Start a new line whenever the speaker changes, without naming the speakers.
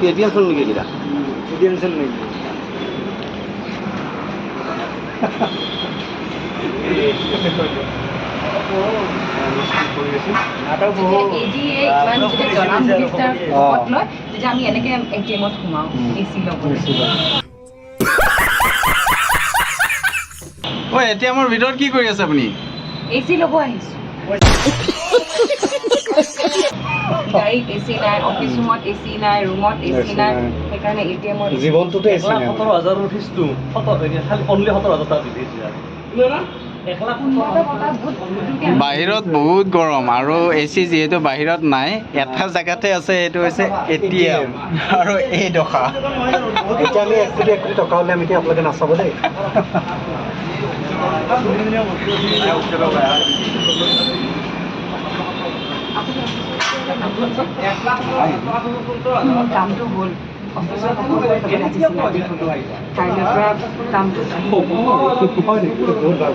ATM চল নেকি কিটা
এটিএম চেল নেকি
আমি এনেকে এটিএমত সোমাওঁ এচি ল'ব
ঐ এটিএমৰ ভিতৰত কি কৰি আছে আপুনি
এচি ল'ব আহিছোঁ গাড়ীত এচি নাই অফিচ ৰুমত এচি নাই ৰুমত এচি নাই সেইকাৰণে এটিএমৰ
জীৱনটোতে এচি নাই
17,000 ফিজটো খালি অনলি 17,000 টকা দি দিছে
বাহিৰত বহুত গৰম আৰু এচি যিহেতু বাহিৰত নাই এটা জেগাতে আছে এইটো হৈছে এটিএম আৰু এই ডখা
এতিয়া আমি 1 কোটি টকা হ'লে আমি আপোনালোকে নাচাব দেই
কামটো হ'ল অফিচত কাইলৈৰ পৰা কামটো
বহুত ভাল